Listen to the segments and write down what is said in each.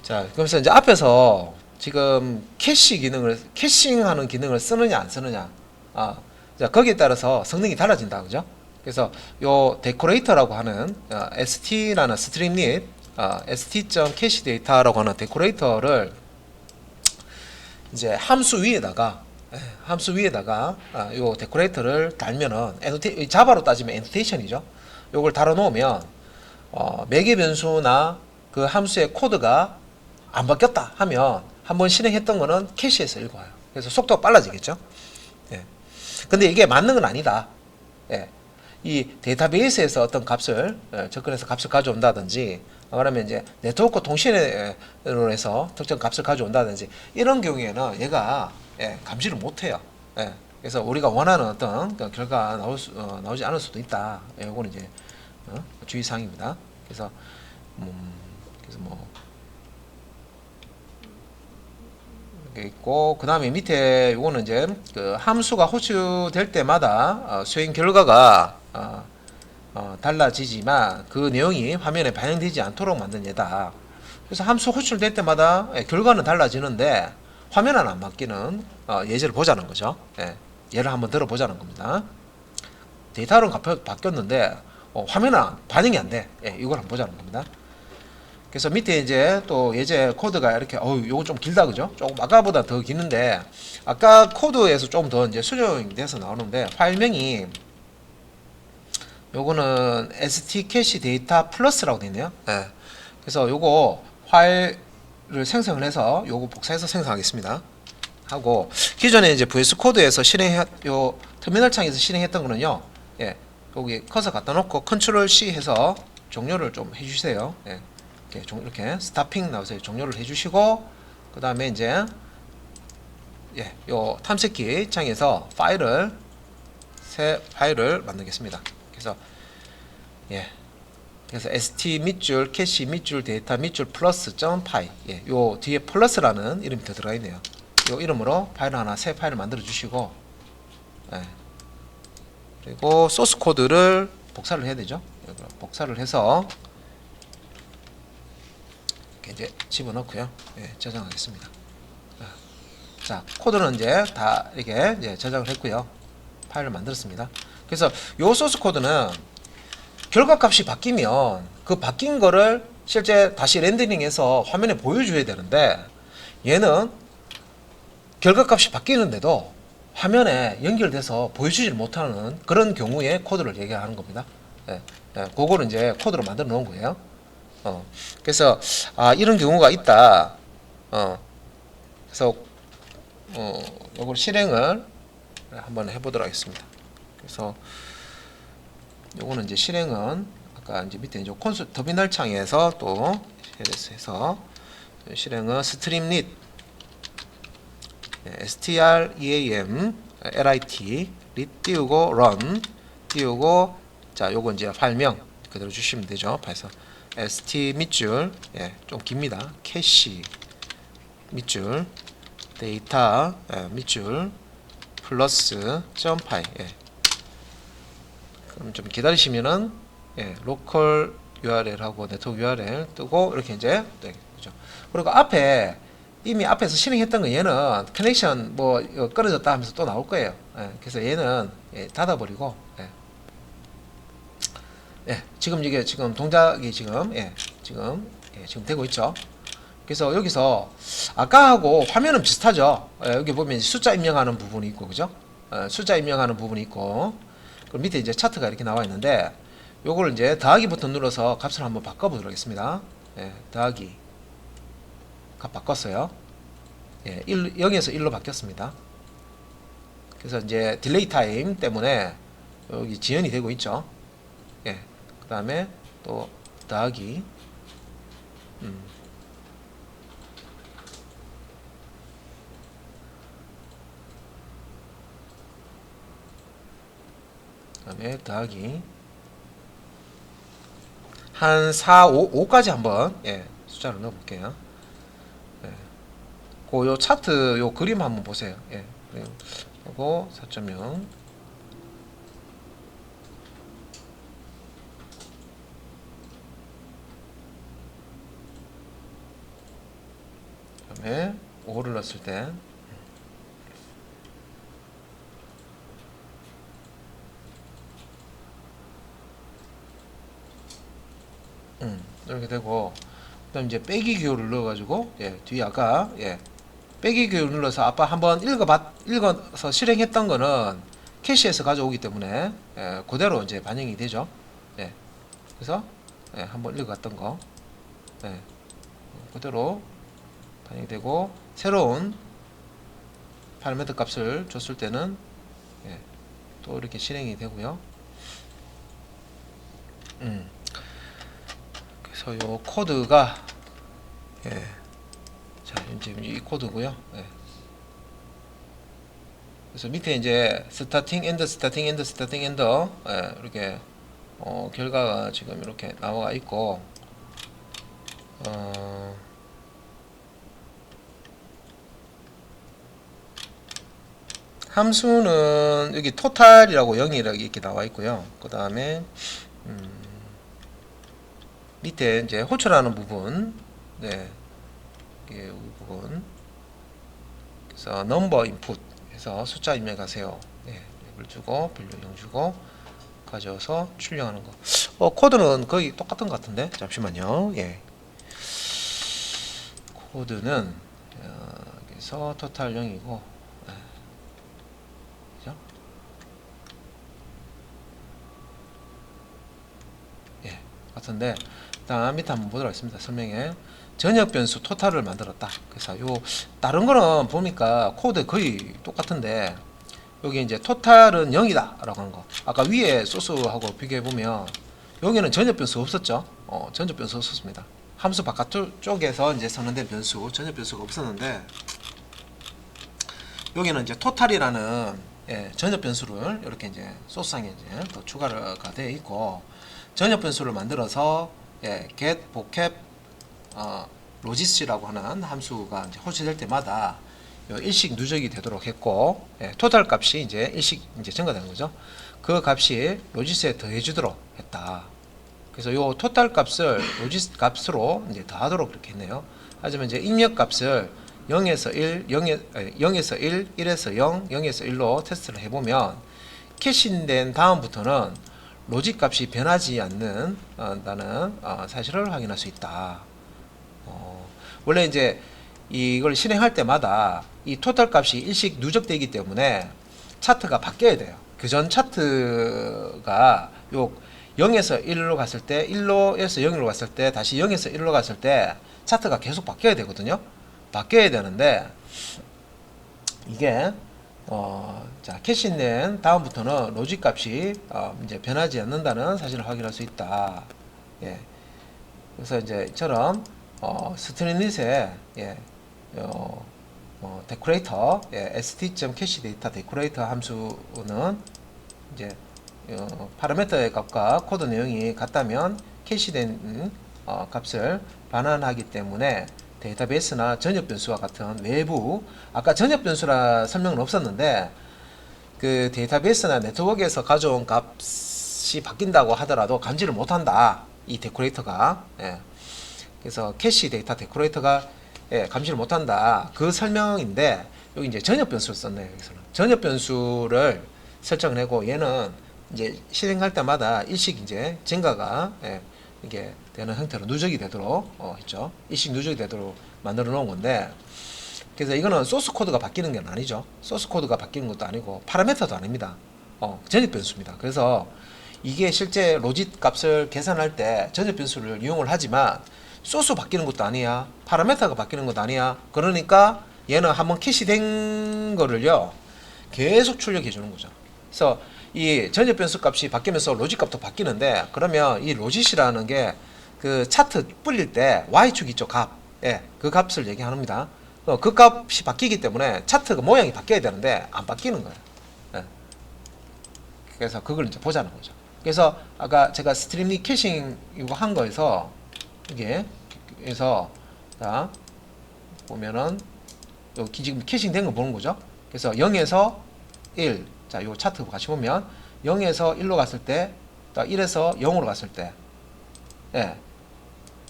자, 그래서 이제 앞에서 지금 캐싱하는 기능을 쓰느냐 안 쓰느냐. 아, 자, 거기에 따라서 성능이 달라진다. 그죠? 그래서 요 데코레이터라고 하는 ST라는 스트링릿 st.cache 데이터라고 하는 데코레이터를 이제 함수 위에다가 요 데코레이터를 달면은 자바로 따지면 애노테이션이죠. 요걸 달아 놓으면 매개 변수나 그 함수의 코드가 안 바뀌었다 하면 한번 실행했던 거는 캐시에서 읽어와요. 그래서 속도가 빨라지겠죠. 예. 근데 이게 맞는 건 아니다. 예. 이 데이터베이스에서 어떤 값을 접근해서 값을 가져온다든지 그러면 이제 네트워크 통신으로 해서 특정 값을 가져온다든지 이런 경우에는 얘가 감지를 못해요. 예. 그래서 우리가 원하는 어떤 결과가 나오지 않을 수도 있다. 이거는 이제 주의사항입니다. 그래서 뭐 이렇게 있고 그 다음에 밑에 요거는 이제 그 함수가 호출될 때마다 수행 결과가 달라지지만 그 내용이 화면에 반영되지 않도록 만든 예다. 그래서 함수 호출될 때마다 결과는 달라지는데 화면은 안 바뀌는 예제를 보자는 거죠. 예를 한번 들어보자는 겁니다. 데이터는 바뀌었는데 화면은 반영이 안 돼. 이걸 한번 보자는 겁니다. 그래서 밑에 이제 또 예제 코드가 이렇게 요거 좀 길다 그죠? 조금 아까보다 더 기는데 아까 코드에서 좀 더 이제 수정이 돼서 나오는데 파일명이 요거는 st 캐시 데이터 플러스라고 되어 있네요. 그래서 요거 파일을 생성을 해서 요거 복사해서 생성하겠습니다. 하고 기존에 이제 VS 코드에서 요 터미널 창에서 실행했던 거는요. 여기 커서 갖다 놓고 컨트롤 C 해서 종료를 좀 해주세요. 이렇게 스타핑 나오세요. 종료를 해주시고 그 다음에 이제 요 탐색기 창에서 새 파일을 만들겠습니다. 그래서 그래서 st 밑줄 캐시 밑줄 데이터 밑줄 플러스 .py 요 뒤에 플러스라는 이름이 더 들어가 있네요. 요 이름으로 파일 하나 새 파일을 만들어 주시고 그리고 소스 코드를 복사를 해야 되죠. 복사를 해서 이제 집어넣고요. 저장하겠습니다. 자, 코드는 이제 다 이렇게 이제 저장을 했고요. 파일을 만들었습니다. 그래서 요 소스 코드는 결과값이 바뀌면 그 바뀐 거를 실제 다시 렌더링해서 화면에 보여줘야 되는데 얘는 결과값이 바뀌는데도 화면에 연결돼서 보여주질 못하는 그런 경우에 코드를 얘기하는 겁니다. 그거를 이제 코드로 만들어 놓은 거예요. 그래서 이런 경우가 있다. 그래서 요걸 실행을 한번 해보도록 하겠습니다. 그래서 요거는 이제 실행은 아까 이제 밑에 이제 콘솔 터미널 창에서 또 해서 실행은 스트림릿 stream lit lit 띄우고 run 띄우고 자 요거 이제 파일명 그대로 주시면 되죠. 그래서 st 밑줄 좀 깁니다. 캐시 밑줄 데이터 밑줄 플러스 .py 그럼 좀 기다리시면은 로컬 URL하고 네트워크 URL 뜨고 이렇게 이제 그죠. 그리고 이미 앞에서 실행했던 거 얘는 커넥션 뭐 끊어졌다 하면서 또 나올 거예요. 그래서 얘는 닫아버리고 지금 이게 지금 동작이 지금 되고 있죠. 그래서 여기서 아까하고 화면은 비슷하죠. 여기 보면 숫자 입력하는 부분이 있고 그죠? 숫자 입력하는 부분이 있고 그리고 밑에 이제 차트가 이렇게 나와 있는데 요걸 이제 더하기 버튼 눌러서 값을 한번 바꿔보도록 하겠습니다. 더하기 값 바꿨어요. 0에서 1로 바뀌었습니다. 그래서 이제 딜레이 타임 때문에 여기 지연이 되고 있죠. 그 다음에 또 더하기 그 다음에 더하기 한 4, 5까지 한번 숫자를 넣어볼게요. 요 차트 요 그림 한번 보세요. 그리고 4.0 그다음에 5를 넣었을 때 이렇게 되고, 그다음 이제 빼기 기호를 넣어가지고 뒤에 아까 빼기 기호를 눌러서 아빠 한번 읽어서 실행했던 거는 캐시에서 가져오기 때문에 그대로 이제 반영이 되죠. 그래서 한번 읽어갔던 거 그대로 반영이 되고, 새로운 파라미터 값을 줬을 때는 또 이렇게 실행이 되고요. 그래서 요 코드가 자 지금 이 코드고요. 그래서 밑에 이제 스타팅 엔드 스타팅 엔드 스타팅 엔드 이렇게 결과가 지금 이렇게 나와 있고, 함수는 여기 토탈이라고 0이라고 이렇게 나와 있고요. 그 다음에 밑에 이제 호출하는 부분, 이게 이 부분, 그래서 넘버 인풋 해서 숫자 입력하세요. 랩을 주고 밸류 주고 가져와서 출력하는 거. 코드는 거의 똑같은 것 같은데 잠시만요. 코드는 여기서 토탈 0이고, 그죠? 같은데, 다음 밑에 한번 보도록 하겠습니다. 설명에 전역 변수 토탈을 만들었다. 그래서 요 다른 거는 보니까 코드 거의 똑같은데, 여기 이제 토탈은 0이다 라고 하는 거, 아까 위에 소스하고 비교해 보면 여기는 전역 변수 없었죠. 전역 변수 없었습니다. 함수 바깥쪽에서 이제 선언된 변수, 전역 변수가 없었는데, 여기는 이제 토탈이라는 전역 변수를 이렇게 이제 소스상에 이제 또 추가가 되어 있고, 전역 변수를 만들어서 get, vocab, 로지스라고 하는 함수가 이제 호출될 때마다 일식 누적이 되도록 했고, 토탈 값이 이제 일식 이제 증가되는 거죠. 그 값이 로지스에 더해주도록 했다. 그래서 요 토탈 값을 로지스 값으로 이제 더하도록 그렇게 했네요. 하지만 이제 입력 값을 0에서 1, 0에서 1, 1에서 0, 0에서 1로 테스트를 해보면 캐시된 다음부터는 로직 값이 변하지 않는 다는 사실을 확인할 수 있다. 원래 이제 이걸 실행할 때마다 이 토탈 값이 일식 누적되기 때문에 차트가 바뀌어야 돼요. 그전 차트가 요 0에서 1로 갔을 때, 1로에서 0으로 갔을 때, 다시 0에서 1로 갔을 때 차트가 계속 바뀌어야 되거든요. 바뀌어야 되는데, 이게 자, 캐시된 다음부터는 로직 값이 이제 변하지 않는다는 사실을 확인할 수 있다. 그래서 이제 이처럼 스트링릿에 데코레이터 st.cacheData 데코레이터 함수는 이제 파라미터의 값과 코드 내용이 같다면 캐시된 값을 반환하기 때문에 데이터베이스나 전역 변수와 같은 외부, 아까 전역 변수라 설명은 없었는데, 그 데이터베이스나 네트워크에서 가져온 값이 바뀐다고 하더라도 감지를 못한다, 이 데코레이터가. 그래서 캐시 데이터 데코레이터가 감지를 못한다, 그 설명인데, 여기 이제 전역 변수를 썼네요. 여기서는 전역 변수를 설정을 하고, 얘는 이제 실행할 때마다 일식 이제 증가가 이게 되는 형태로 누적이 되도록 했죠. 일식 누적이 되도록 만들어 놓은 건데, 그래서 이거는 소스 코드가 바뀌는 게 아니죠. 소스 코드가 바뀌는 것도 아니고 파라미터도 아닙니다. 전역 변수입니다. 그래서 이게 실제 로직 값을 계산할 때 전역 변수를 이용을 하지만 소스 바뀌는 것도 아니야, 파라미터가 바뀌는 것도 아니야. 그러니까 얘는 한번 캐시된 거를요 계속 출력해 주는 거죠. 그래서 이 전역 변수 값이 바뀌면서 로직 값도 바뀌는데, 그러면 이 로직이라는 게 그 차트 뿌릴 때 y축 있죠, 값. 그 값을 얘기합니다. 그 값이 바뀌기 때문에 차트가 모양이 바뀌어야 되는데 안 바뀌는 거예요. 그래서 그걸 이제 보자는 거죠. 그래서 아까 제가 스트림릿 캐싱 이거 한 거에서 이게 그래서 자 보면은 여기 지금 캐싱 된 거 보는 거죠. 그래서 0에서 1, 자 요 차트 같이 보면 0에서 1로 갔을 때, 1에서 0으로 갔을 때,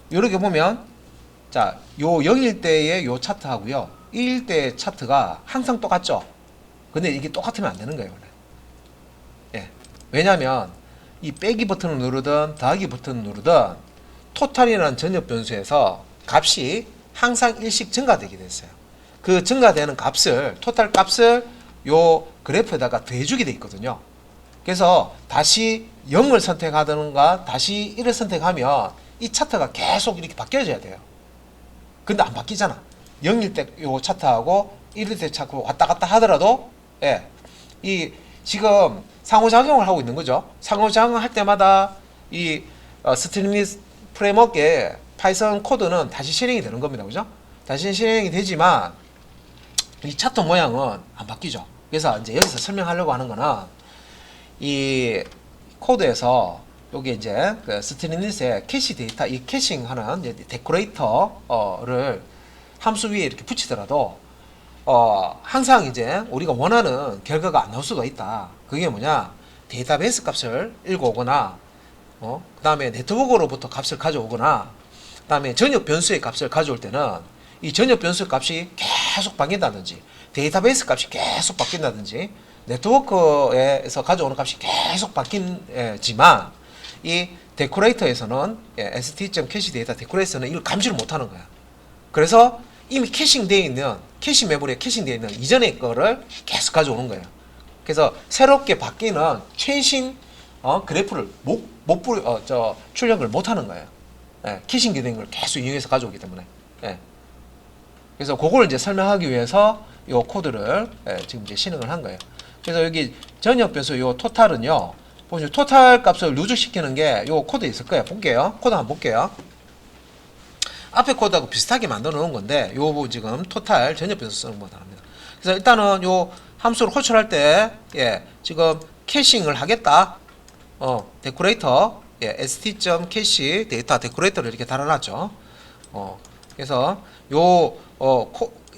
이렇게 보면 자, 요 0일 때의 요 차트하고요. 1일 때 차트가 항상 똑같죠. 근데 이게 똑같으면 안 되는 거예요, 원래. 예. 왜냐면 이 빼기 버튼을 누르든 더하기 버튼을 누르든 토탈이라는 전역 변수에서 값이 항상 일씩 증가되게 됐어요. 그 증가되는 값을 토탈 값을 요 그래프에다가 더해주게 돼 있거든요. 그래서 다시 0을 선택하든가 다시 1을 선택하면 이 차트가 계속 이렇게 바뀌어져야 돼요. 근데 안 바뀌잖아. 0일 때 요 차트하고 1일 때 차트 왔다 갔다 하더라도 예, 이 지금 상호작용을 하고 있는 거죠. 상호작용을 할 때마다 이 스트링리스 프레임워크의 파이썬 코드는 다시 실행이 되는 겁니다. 그죠? 다시 실행이 되지만 이 차트 모양은 안 바뀌죠. 그래서 이제 여기서 설명하려고 하는 거는 이 코드에서 여기 이제 그 스트링리스의 캐시 데이터, 이 캐싱하는 데코레이터를 함수 위에 이렇게 붙이더라도 항상 이제 우리가 원하는 결과가 안 나올 수가 있다. 그게 뭐냐? 데이터베이스 값을 읽어오거나, 그 다음에 네트워크로부터 값을 가져오거나, 그 다음에 전역 변수의 값을 가져올 때는 이 전역 변수 값이 계속 바뀐다든지, 데이터베이스 값이 계속 바뀐다든지, 네트워크에서 가져오는 값이 계속 바뀌지만, 이 데코레이터에서는 st.cache 데이터 데코레이터는 이걸 감지를 못하는 거야. 그래서 이미 캐싱되어 있는 캐시 메모리에 캐싱되어 있는 이전의 거를 계속 가져오는 거예요. 그래서 새롭게 바뀌는 최신 그래프를 출력을 못하는 거예요. 예, 캐싱되는 걸 계속 이용해서 가져오기 때문에. 예. 그래서 그걸 이제 설명하기 위해서 이 코드를 지금 이제 실행을 한 거예요. 그래서 여기 전역 변수 요 토탈은요. 보시면 토탈 값을 누적시키는 게 요 코드에 있을 거예요. 볼게요. 코드 한번 볼게요. 앞에 코드하고 비슷하게 만들어 놓은 건데 요 지금 토탈 전역 변수 쓰는 거다 합니다. 그래서 일단은 요 함수를 호출할 때 지금 캐싱을 하겠다. 데코레이터 st.cache 데이터 데코레이터를 이렇게 달아놨죠. 그래서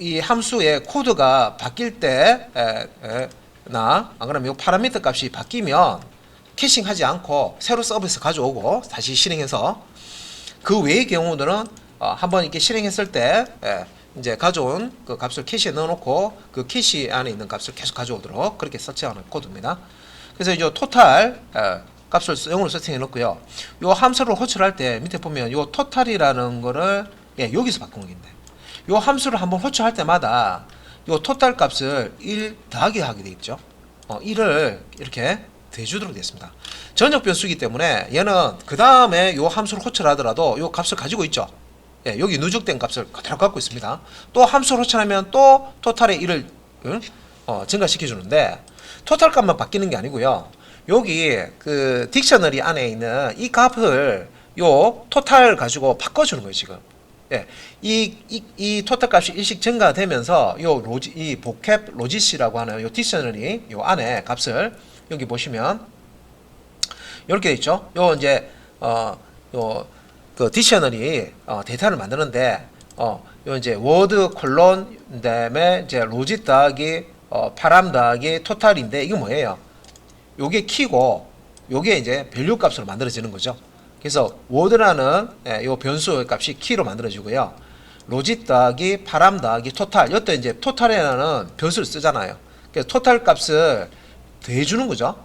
이 함수의 코드가 바뀔 때나 그러면 요 파라미터 값이 바뀌면 캐싱하지 않고 새로 서비스 가져오고 다시 실행해서 그 외의 경우들은 한번 이렇게 실행했을 때 이제 가져온 그 값을 캐시에 넣어놓고 그 캐시 안에 있는 값을 계속 가져오도록 그렇게 설치하는 코드입니다. 그래서 이제 토탈 값을 0으로 세팅해 놓고요. 요 함수를 호출할 때 밑에 보면 요 토탈이라는 거를 여기서 바꾸는 건데 요 함수를 한번 호출할 때마다 요 토탈 값을 1 더하기 하게 되겠죠. 1을 이렇게 대주도록 되겠습니다. 전역 변수이기 때문에 얘는 그 다음에 요 함수를 호출하더라도 요 값을 가지고 있죠. 여기 누적된 값을 그대로 갖고 있습니다. 또 함수를 호출하면 또 토탈의 1을 증가시켜 주는데 토탈 값만 바뀌는 게 아니고요. 여기 그 딕셔너리 안에 있는 이 값을 요 토탈 가지고 바꿔주는 거예요 지금. 이 토탈 값이 일씩 증가되면서 이 보캡 로지시라고 하는 요 딕셔너리 요 안에 값을 여기 보시면 이렇게 있죠. 요 이제 그 딕셔너리 데이터를 만드는데 요 이제 워드 콜론 그다음에 이제 로짓 더하기 파람 더하기 토탈인데 이게 뭐예요? 요게 키고 요게 이제 밸류 값으로 만들어지는 거죠. 그래서 워드라는 요 변수 값이 키로 만들어지고요. 로짓 더하기 파람 더하기 토탈 이때 이제 토탈이라는 변수를 쓰잖아요. 그래서 토탈 값을 더해주는 거죠.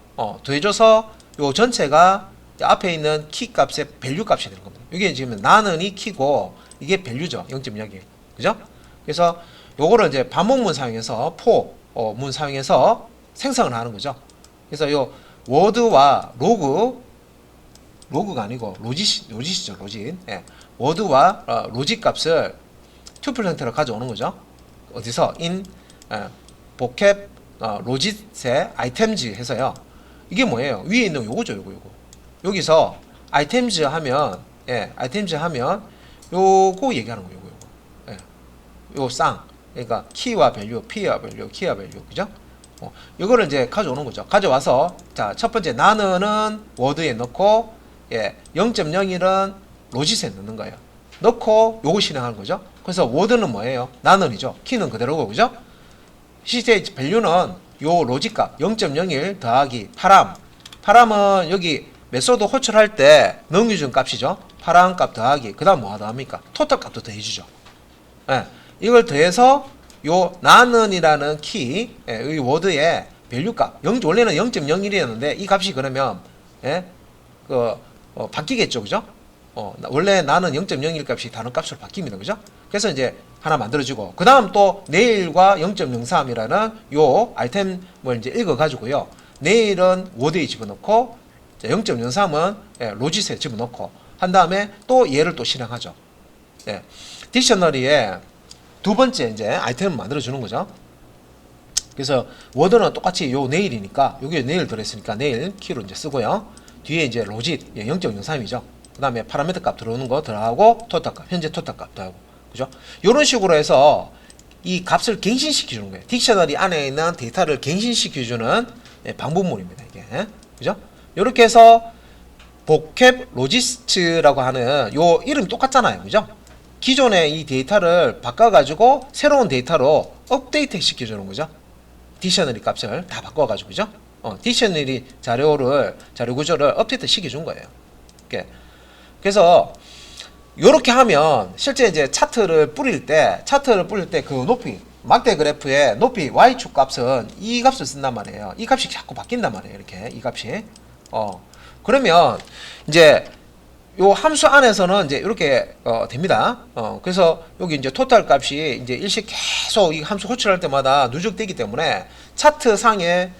더해줘서 요 전체가 앞에 있는 키 값의 밸류 값이 되는 겁니다. 이게 지금 나는 이 키고 이게 밸류죠. 0.0이. 그죠? 그래서 요거를 이제 반복문 사용해서 문 사용해서 생성을 하는 거죠. 그래서 요 워드와 로그가 아니고 로짓이죠. 로짓. 워드와 로짓 값을 튜플 형태로 가져오는 거죠. 어디서? 보캡 로짓의 아이템즈 해서요. 이게 뭐예요? 위에 있는 요거죠. 요거. 여기서 아이템즈 하면 요거 얘기하는 거예요. 요 쌍. 그러니까 키와 밸류, 키와 밸류. 그죠? 이거를 이제 가져오는 거죠. 가져와서 자, 첫 번째 나는은 워드에 넣고 0.01은 로짓에 넣는 거예요. 넣고 요거 실행하는 거죠. 그래서 워드는 뭐예요? 나는이죠. 키는 그대로고 그죠? 시스템 밸류는 요 로직값 0.01 더하기 파람은 여기 메소드 호출할 때 넘겨준 값이죠. 파란 값 더하기 그 다음 뭐가 더합니까? 토탈 값도 더해주죠. 예, 이걸 더해서 요 나는이라는 키, 예, 이 워드의 밸류 값, 원래는 0.01이었는데 이 값이 그러면 예, 바뀌겠죠, 그죠? 원래 나는 0.01 값이 다른 값으로 바뀝니다, 그죠? 그래서 이제 하나 만들어주고 그 다음 또 내일과 0.03이라는 요 아이템을 이제 읽어가지고요. 내일은 워드에 집어넣고 0.03은 예, 로짓에 집어넣고 한 다음에 또 얘를 또 실행하죠. 예, 딕셔너리에 두 번째 이제 아이템을 만들어주는 거죠. 그래서 워드는 똑같이 요 내일이니까 여기에 내일 들어있으니까 내일 키로 이제 쓰고요. 뒤에 이제 로짓 0.03이죠. 그 다음에 파라미터 값 들어오는 거 들어가고 토탈 값, 현재 토탈 값 들어가고, 그죠? 이런 식으로 해서 이 값을 갱신시켜 주는 거예요. 딕셔너리 안에 있는 데이터를 갱신시켜 주는 방법물입니다, 이게. 그죠? 이렇게 해서 보캡 로지스트라고 하는 요 이름이 똑같잖아요, 그죠? 기존의 이 데이터를 바꿔가지고 새로운 데이터로 업데이트 시켜주는 거죠. 딕셔너리 값을 다 바꿔가지고, 그죠? 딕셔너리 자료 구조를 업데이트 시켜준 거예요. 이렇게. 그래서 요렇게 하면 실제 이제 차트를 뿌릴 때 그 높이 막대 그래프의 높이 y축 값은 이 값을 쓴단 말이에요. 이 값이 자꾸 바뀐단 말이에요. 이렇게 이 값이. 그러면 이제 요 함수 안에서는 이제 이렇게 됩니다. 그래서 여기 이제 토탈 값이 이제 일씩 계속 이 함수 호출할 때마다 누적되기 때문에 차트 상에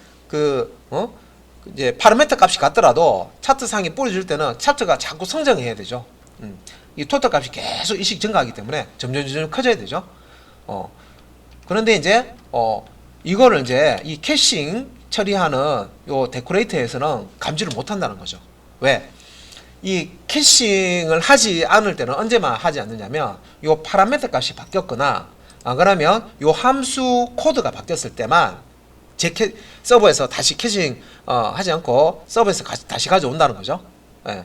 이제 파라미터 값이 같더라도 차트 상에 뿌려줄 때는 차트가 자꾸 성장해야 되죠. 이 토탈 값이 계속 일씩 증가하기 때문에 점점 커져야 되죠. 그런데 이제 이거를 이제 이 캐싱 처리하는 요 데코레이터에서는 감지를 못 한다는 거죠. 왜? 이 캐싱을 하지 않을 때는 언제만 하지 않느냐면 요 파라미터 값이 바뀌었거나 안 그러면 요 함수 코드가 바뀌었을 때만 서버에서 다시 캐싱 하지 않고 서버에서 다시 가져온다는 거죠. 예.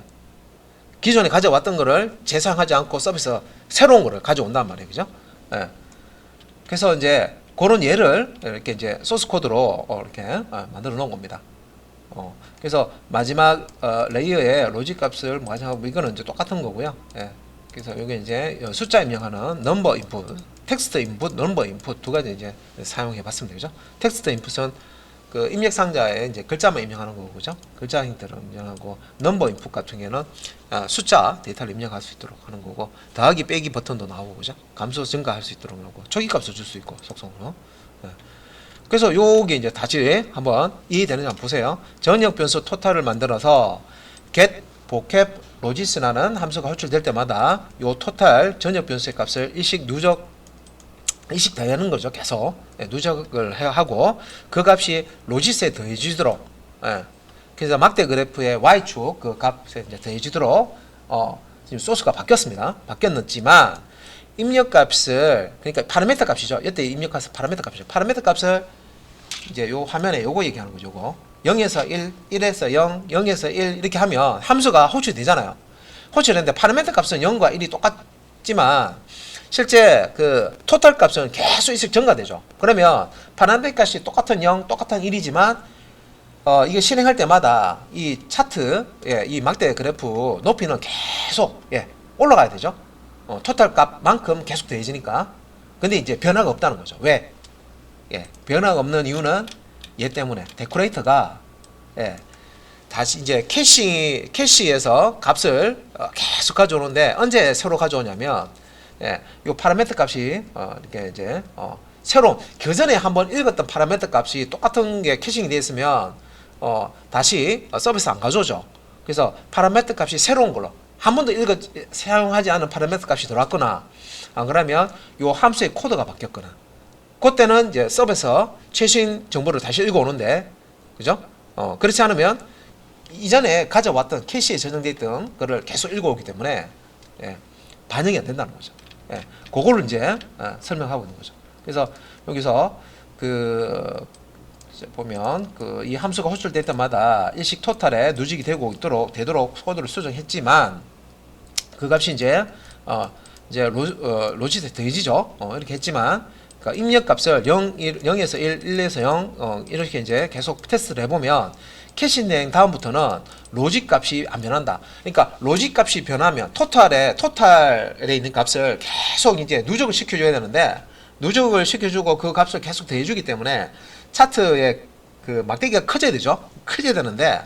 기존에 가져왔던 거를 재사용하지 않고 서버에서 새로운 거를 가져온단 말이에요, 그죠? 예. 그래서 이제 그런 예를 이렇게 이제 소스 코드로 이렇게 만들어 놓은 겁니다. 그래서 마지막 레이어의 로직 값을 가정하고 이거는 이제 똑같은 거고요. 예. 그래서 여기 이제 숫자 입력하는 넘버 인풋, 텍스트 인풋, 넘버 인풋 두 가지 이제 사용해 봤습니다. 그죠? 텍스트 인풋은 그 입력 상자에 이제 글자만 입력하는 거고, 그죠? 글자 힌트를 입력하고, 넘버 인풋 같은 경우는 숫자 데이터를 입력할 수 있도록 하는 거고, 더하기 빼기 버튼도 나오고, 그죠? 감소 증가할 수 있도록 하고, 초기값을 줄 수 있고, 속성으로. 예. 그래서 요게 이제 다시 한번 이해되는지 한번 보세요. 전역 변수 토탈을 만들어서 get vocab 로지스라는 함수가 호출될 때마다 요 토탈 전역 변수의 값을 일씩 더하는 거죠. 계속 누적을 하고 그 값이 로지스에 더해지도록, 그래서 막대 그래프의 y축 그 값에 이제 더해지도록 지금 소스가 바뀌었습니다. 바뀌었지만 입력 값을, 그러니까 파라미터 값이죠. 이때 입력해서 파라미터 값이죠. 파라미터 값을 이제 요 화면에 요거 얘기하는 거죠. 요거 0에서 1, 1에서 0, 0에서 1 이렇게 하면 함수가 호출되잖아요. 호출했는데 파라미터 값은 0과 1이 똑같지만 실제 그 토탈 값은 계속 일씩 증가되죠. 그러면 파라미터 값이 똑같은 0, 똑같은 1이지만 이게 실행할 때마다 이 차트, 이 막대 그래프 높이는 계속 올라가야 되죠. 토탈 값만큼 계속 더해지니까. 근데 이제 변화가 없다는 거죠. 왜? 변화가 없는 이유는 얘 때문에 데코레이터가 다시 이제 캐시에서 값을 계속 가져오는데 언제 새로 가져오냐면 요 파라미터 값이 이렇게 이제 새로운 그전에 한번 읽었던 파라미터 값이 똑같은 게 캐싱이 되어 있으면 다시 서비스 안 가져오죠. 그래서 파라미터 값이 새로운 걸로 한 번도 사용하지 않은 파라미터 값이 들어왔거나 안 그러면 요 함수의 코드가 바뀌었거나 그때는 이제 서버에서 최신 정보를 다시 읽어오는데, 그죠? 그렇지 않으면 이전에 가져왔던 캐시에 저장되어 있던 거를 계속 읽어오기 때문에 반영이 안 된다는 거죠. 그거를 이제 설명하고 있는 거죠. 그래서 여기서 보면 이 함수가 호출될 때마다 일식 토탈에 누적이 되도록 코드를 수정했지만 그 값이 이제 로지스에 더해지죠. 이렇게 했지만 그러니까 입력 값을 0에서 1, 1에서 0 이렇게 이제 계속 테스트를 해보면 캐시된 다음부터는 로직 값이 안 변한다. 그러니까 로직 값이 변하면 토탈에 있는 값을 계속 이제 누적을 시켜줘야 되는데 누적을 시켜주고 그 값을 계속 더해주기 때문에 차트의 그 막대기가 커져야 되죠. 커져야 되는데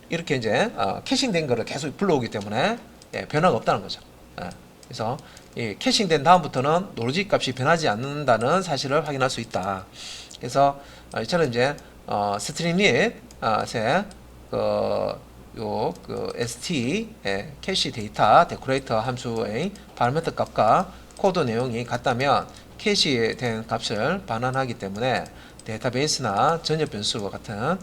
이렇게 이제 캐싱된 거를 계속 불러오기 때문에 예, 변화가 없다는 거죠. 예, 그래서 이 캐싱된 다음부터는 로직 값이 변하지 않는다는 사실을 확인할 수 있다. 그래서 이처럼 이제 스트림릿의 그 st 캐시 데이터 데코레이터 함수의 파라미터 값과 코드 내용이 같다면 캐시된 값을 반환하기 때문에 데이터베이스나 전역 변수와 같은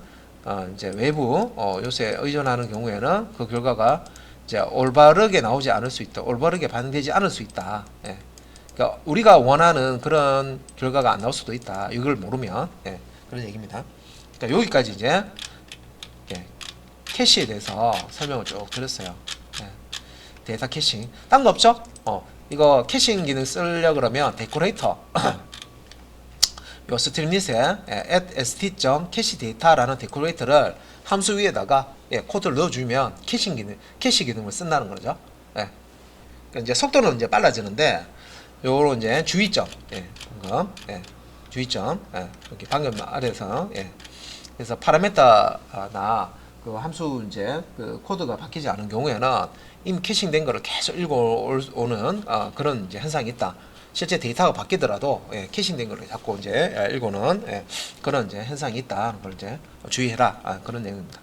이제 외부 요소에 의존하는 경우에는 그 결과가 이제 올바르게 나오지 않을 수 있다. 올바르게 반영되지 않을 수 있다. 예. 그러니까 우리가 원하는 그런 결과가 안 나올 수도 있다. 이걸 모르면 예. 그런 얘기입니다. 그러니까 여기까지 이제 예. 캐시에 대해서 설명을 쭉 드렸어요. 예. 데이터 캐싱. 딴 거 없죠? 이거 캐싱 기능 쓰려 그러면 데코레이터 요 스트림릿에 add st.cache data라는 데코레이터를 함수 위에다가 코드를 넣어주면 캐시 기능을 쓴다는 거죠. 예. 그러니까 이제 속도는 이제 빨라지는데 요런 이제 주의점, 주의점, 이렇게 방금 아래에서 그래서 파라미터나 그 함수 이제 그 코드가 바뀌지 않은 경우에는 이미 캐싱된 거를 계속 읽어오는 그런 이제 현상이 있다. 실제 데이터가 바뀌더라도 캐싱된 거를 자꾸 이제 읽어오는 그런 이제 현상이 있다. 그걸 이제 주의해라. 그런 내용입니다.